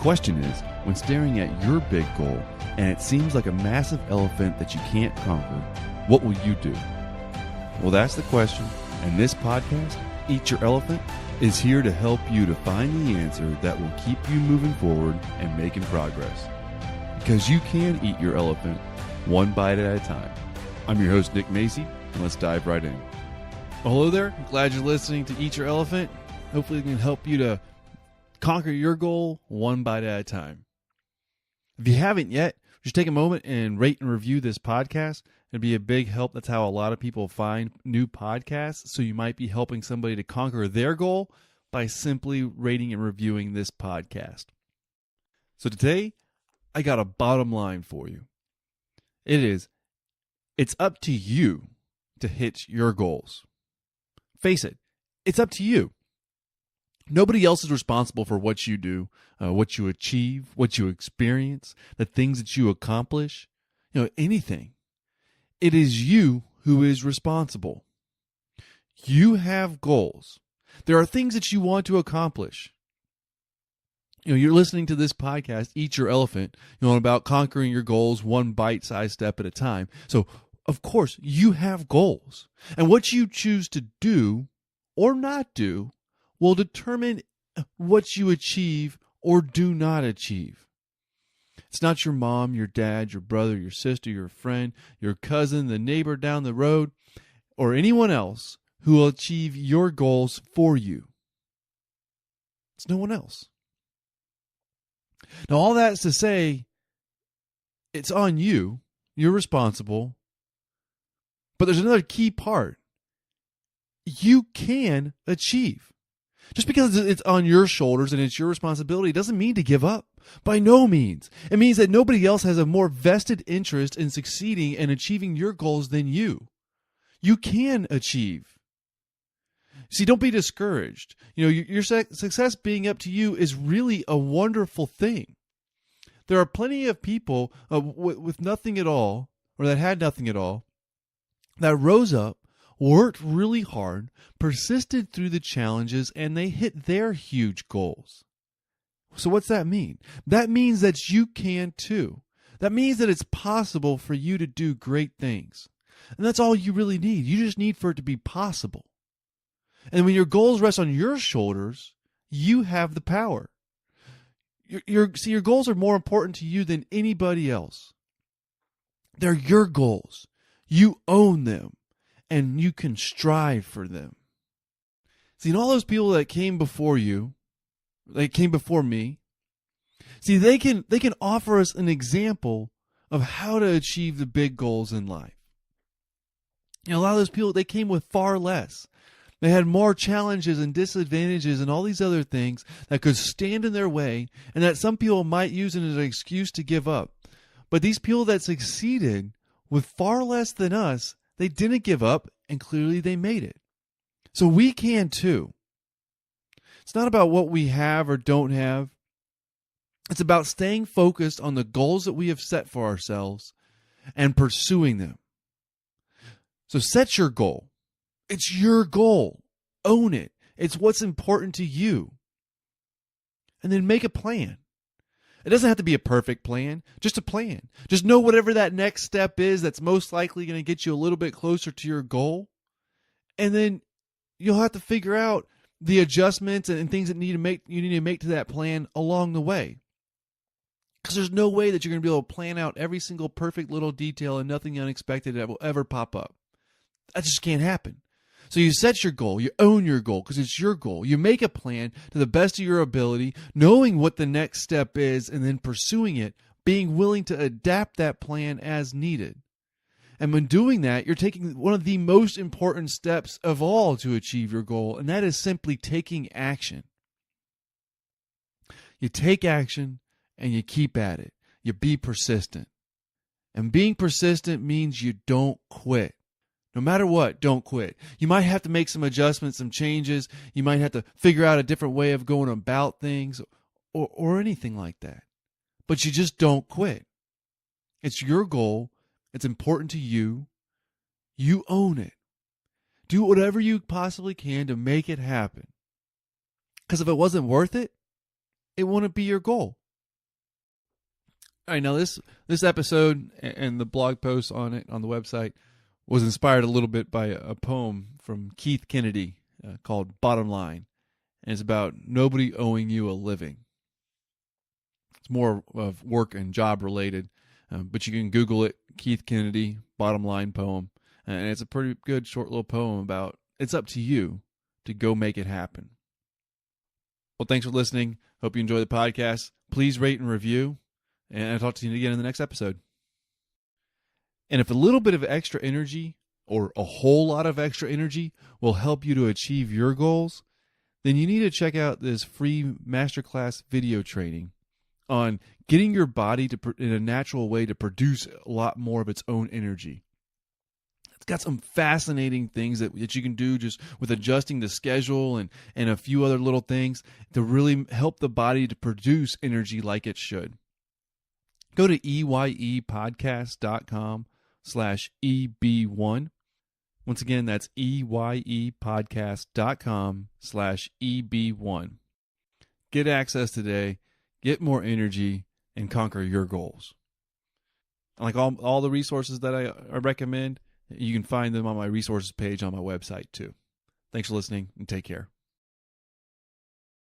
question is, when staring at your big goal and it seems like a massive elephant that you can't conquer, what will you do? Well, that's the question, and this podcast, Eat Your Elephant, is here to help you to find the answer that will keep you moving forward and making progress. Because you can eat your elephant one bite at a time. I'm your host, Nick Macy, and let's dive right in. Well, hello there. I'm glad you're listening to Eat Your Elephant. Hopefully it can help you to conquer your goal one bite at a time. If you haven't yet, just take a moment and rate and review this podcast. It'd be a big help. That's how a lot of people find new podcasts. So you might be helping somebody to conquer their goal by simply rating and reviewing this podcast. So today, I got a bottom line for you. It's up to you to hit your goals. Face it, it's up to you. Nobody else is responsible for what you do, what you achieve, what you experience, the things that you accomplish, anything. It is you who is responsible. You have goals. There are things that you want to accomplish. You're listening to this podcast, Eat Your Elephant, about conquering your goals one bite-sized step at a time. So, of course, you have goals. And what you choose to do or not do will determine what you achieve or do not achieve. It's not your mom, your dad, your brother, your sister, your friend, your cousin, the neighbor down the road, or anyone else who will achieve your goals for you. It's no one else. Now, all that's to say, it's on you. You're responsible. But there's another key part. You can achieve. Just because it's on your shoulders and it's your responsibility doesn't mean to give up. By no means. It means that nobody else has a more vested interest in succeeding and achieving your goals than you. You can achieve. See, don't be discouraged. Your success being up to you is really a wonderful thing. There are plenty of people with nothing at all, or that had nothing at all, that rose up, worked really hard, persisted through the challenges, and they hit their huge goals. So what's that mean? That means that you can too. That means that it's possible for you to do great things. And that's all you really need. You just need for it to be possible. And when your goals rest on your shoulders, you have the power. Your goals are more important to you than anybody else. They're your goals. You own them. And you can strive for them. See, and all those people that came before you, they came before me, see, they can offer us an example of how to achieve the big goals in life. A lot of those people, they came with far less. They had more challenges and disadvantages and all these other things that could stand in their way and that some people might use as an excuse to give up. But these people that succeeded with far less than us, they didn't give up, and clearly they made it. So we can too. It's not about what we have or don't have. It's about staying focused on the goals that we have set for ourselves and pursuing them. So set your goal. It's your goal. Own it. It's what's important to you. And then make a plan. It doesn't have to be a perfect plan, just a plan. Just know whatever that next step is that's most likely going to get you a little bit closer to your goal. And then you'll have to figure out the adjustments and things that you need to make to that plan along the way. Because there's no way that you're going to be able to plan out every single perfect little detail and nothing unexpected that will ever pop up. That just can't happen. So you set your goal, you own your goal because it's your goal. You make a plan to the best of your ability, knowing what the next step is and then pursuing it, being willing to adapt that plan as needed. And when doing that, you're taking one of the most important steps of all to achieve your goal, and that is simply taking action. You take action and you keep at it. You be persistent. And being persistent means you don't quit. No matter what, don't quit. You might have to make some adjustments, some changes. You might have to figure out a different way of going about things or anything like that. But you just don't quit. It's your goal. It's important to you. You own it. Do whatever you possibly can to make it happen. Because if it wasn't worth it, it wouldn't be your goal. All right, now this episode and the blog post on it on the website was inspired a little bit by a poem from Keith Kennedy called Bottom Line. And it's about nobody owing you a living. It's more of work and job related, but you can Google it, Keith Kennedy, Bottom Line poem. And it's a pretty good short little poem about it's up to you to go make it happen. Well, thanks for listening. Hope you enjoy the podcast. Please rate and review, and I'll talk to you again in the next episode. And if a little bit of extra energy or a whole lot of extra energy will help you to achieve your goals, then you need to check out this free masterclass video training on getting your body to in a natural way to produce a lot more of its own energy. It's got some fascinating things that you can do just with adjusting the schedule and a few other little things to really help the body to produce energy like it should. Go to EYEpodcast.com/EB1. Once again, that's EYEpodcast.com/EB1. Get access today, get more energy, and conquer your goals. Like all the resources that I recommend, you can find them on my resources page on my website too. Thanks for listening and take care.